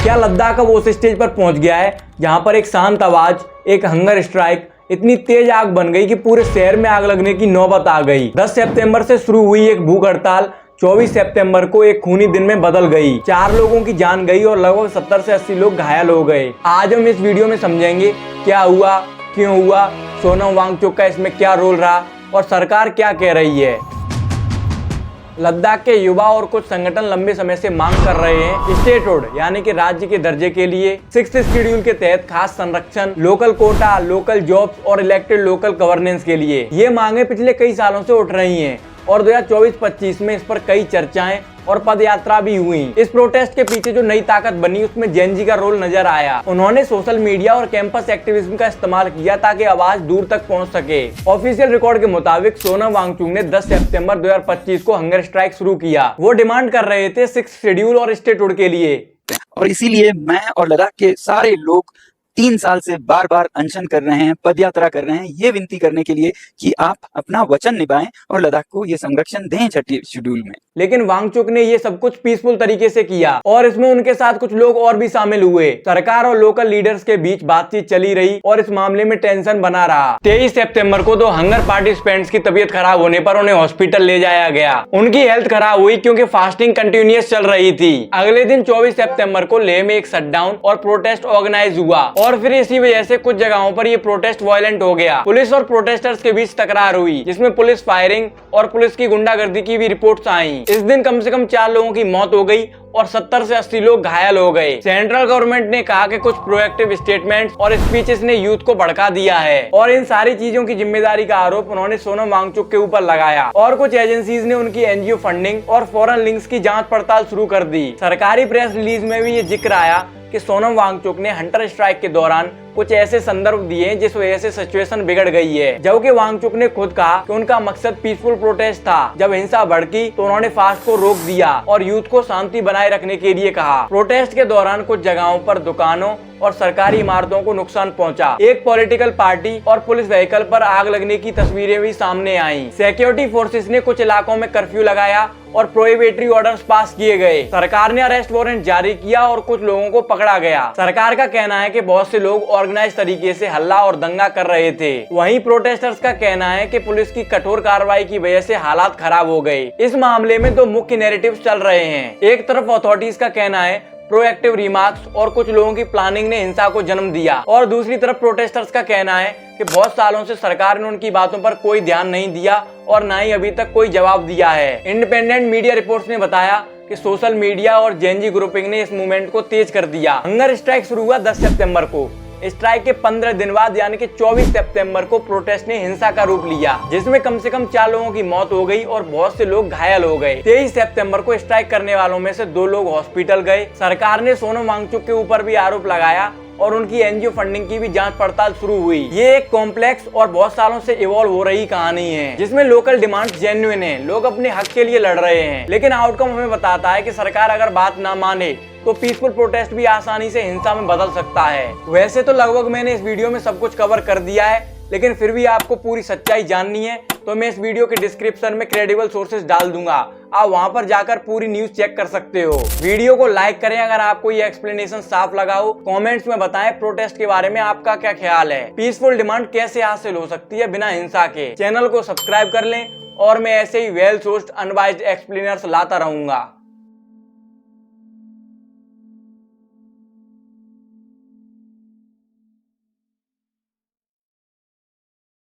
क्या लद्दाख अब उस स्टेज पर पहुंच गया है जहां पर एक शांत आवाज, एक हंगर स्ट्राइक इतनी तेज आग बन गई कि पूरे शहर में आग लगने की नौबत आ गई। 10 सितंबर से शुरू हुई एक भूख हड़ताल 24 सितंबर को एक खूनी दिन में बदल गई। 4 लोगों की जान गई और लगभग 70 से 80 लोग घायल हो गए। आज हम इस वीडियो में समझेंगे क्या हुआ, क्यों हुआ, सोनम वांगचुक का इसमें क्या रोल रहा और सरकार क्या कह रही है। लद्दाख के युवा और कुछ संगठन लंबे समय से मांग कर रहे हैं स्टेटहुड यानी कि राज्य के दर्जे के लिए 6th शेड्यूल के तहत खास संरक्षण, लोकल कोटा, लोकल जॉब्स और इलेक्टेड लोकल गवर्नेंस के लिए। ये मांगे पिछले कई सालों से उठ रही हैं और 2024-25 में इस पर कई चर्चाएं और पदयात्रा भी हुई। इस प्रोटेस्ट के पीछे जो नई ताकत बनी उसमें जेन जी का रोल नजर आया। उन्होंने सोशल मीडिया और कैंपस एक्टिविज्म का इस्तेमाल किया ताकि आवाज दूर तक पहुंच सके। ऑफिशियल रिकॉर्ड के मुताबिक सोनम वांगचुक ने 10 सितंबर 2025 को हंगर स्ट्राइक शुरू किया। वो डिमांड कर रहे थे 6th शेड्यूल और स्टेटहुड के लिए। और इसीलिए मैं और लद्दाख के सारे लोग 3 साल से बार बार अनशन कर रहे हैं, पदयात्रा कर रहे हैं, ये विनती करने के लिए कि आप अपना वचन निभाएं और लद्दाख को ये संरक्षण दें 6th शेड्यूल में। लेकिन वांगचुक ने ये सब कुछ पीसफुल तरीके से किया और इसमें उनके साथ कुछ लोग और भी शामिल हुए। सरकार और लोकल लीडर्स के बीच बातचीत चली रही और इस मामले में टेंशन बना रहा। 23 सितंबर को 2 हंगर पार्टिसिपेंट्स की तबीयत खराब होने पर उन्हें हॉस्पिटल ले जाया गया। उनकी हेल्थ खराब हुई क्योंकि फास्टिंग कंटिन्यूअस चल रही थी। अगले दिन 24 सितंबर को लेह में एक शटडाउन और प्रोटेस्ट ऑर्गेनाइज हुआ और फिर इसी वजह से कुछ जगहों पर ये प्रोटेस्ट वायलेंट हो गया। पुलिस और प्रोटेस्टर्स के बीच तकरार हुई जिसमें पुलिस फायरिंग और पुलिस की गुंडागर्दी की भी रिपोर्ट्स आई। इस दिन कम से कम 4 लोगों की मौत हो गई और 70 से 80 लोग घायल हो गए। सेंट्रल गवर्नमेंट ने कहा कि कुछ प्रोएक्टिव स्टेटमेंट्स और स्पीचेस ने यूथ को भड़का दिया है और इन सारी चीजों की जिम्मेदारी का आरोप उन्होंने सोनम वांगचुक के ऊपर लगाया और कुछ एजेंसीज ने उनकी एनजीओ फंडिंग और फॉरेन लिंक्स की जांच पड़ताल शुरू कर दी। सरकारी प्रेस रिलीज में भी ये जिक्र आया कि सोनम वांगचुक ने हंटर स्ट्राइक के दौरान कुछ ऐसे संदर्भ दिए जिस वजह से सिचुएशन बिगड़ गई है। जबकि वांगचुक ने खुद कहा कि उनका मकसद पीसफुल प्रोटेस्ट था। जब हिंसा भड़की तो उन्होंने फास्ट को रोक दिया और यूथ को शांति बनाए रखने के लिए कहा। प्रोटेस्ट के दौरान कुछ जगहों पर दुकानों और सरकारी इमारतों को नुकसान पहुंचा। एक पॉलिटिकल पार्टी और पुलिस व्हीकल पर आग लगने की तस्वीरें भी सामने आईं। सिक्योरिटी फोर्सेस ने कुछ इलाकों में कर्फ्यू लगाया और प्रोहिबिटरी ऑर्डर्स पास किए गए। सरकार ने अरेस्ट वारंट जारी किया और कुछ लोगों को पकड़ा गया। सरकार का कहना है कि बहुत से लोग ऑर्गेनाइज तरीके से हल्ला और दंगा कर रहे थे। वहीं प्रोटेस्टर्स का कहना है कि पुलिस की कठोर कार्रवाई की वजह से हालात खराब हो गए। इस मामले में 2 मुख्य नैरेटिव्स चल रहे हैं। एक तरफ अथॉरिटीज का कहना है प्रोएक्टिव रिमार्क्स और कुछ लोगों की प्लानिंग ने हिंसा को जन्म दिया और दूसरी तरफ प्रोटेस्टर्स का कहना है कि बहुत सालों से सरकार ने उनकी बातों पर कोई ध्यान नहीं दिया और न ही अभी तक कोई जवाब दिया है। इंडिपेंडेंट मीडिया रिपोर्ट्स ने बताया कि सोशल मीडिया और जेनजी ग्रुपिंग ने इस मूवमेंट को तेज कर दिया। हंगर स्ट्राइक शुरू हुआ 10 सितंबर को। स्ट्राइक के 15 दिन बाद यानी कि 24 सितंबर को प्रोटेस्ट ने हिंसा का रूप लिया जिसमें कम से कम 4 लोगों की मौत हो गई और बहुत से लोग घायल हो गए। 23 सितंबर को स्ट्राइक करने वालों में से 2 लोग हॉस्पिटल गए। सरकार ने सोनम वांगचुक के ऊपर भी आरोप लगाया और उनकी एनजीओ फंडिंग की भी जांच पड़ताल शुरू हुई। ये एक कॉम्प्लेक्स और बहुत सालों से इवॉल्व हो रही कहानी है जिसमें लोकल डिमांड जेन्युइन है। लोग अपने हक के लिए लड़ रहे हैं लेकिन आउटकम हमें बताता है कि सरकार अगर बात ना माने तो पीसफुल प्रोटेस्ट भी आसानी से हिंसा में बदल सकता है। वैसे तो लगभग मैंने इस वीडियो में सब कुछ कवर कर दिया है लेकिन फिर भी आपको पूरी सच्चाई जाननी है तो मैं इस वीडियो के डिस्क्रिप्शन में क्रेडिबल सोर्सेज डाल दूंगा। आप वहां पर जाकर पूरी न्यूज चेक कर सकते हो। वीडियो को लाइक करें अगर आपको ये एक्सप्लेनेशन साफ लगा हो। कमेंट्स में बताएं प्रोटेस्ट के बारे में आपका क्या ख्याल है। पीसफुल डिमांड कैसे हासिल हो सकती है बिना हिंसा के। चैनल को सब्सक्राइब कर लें और मैं ऐसे ही वेल सोर्स्ड अनबाइज्ड एक्सप्लेनर्स लाता रहूंगा।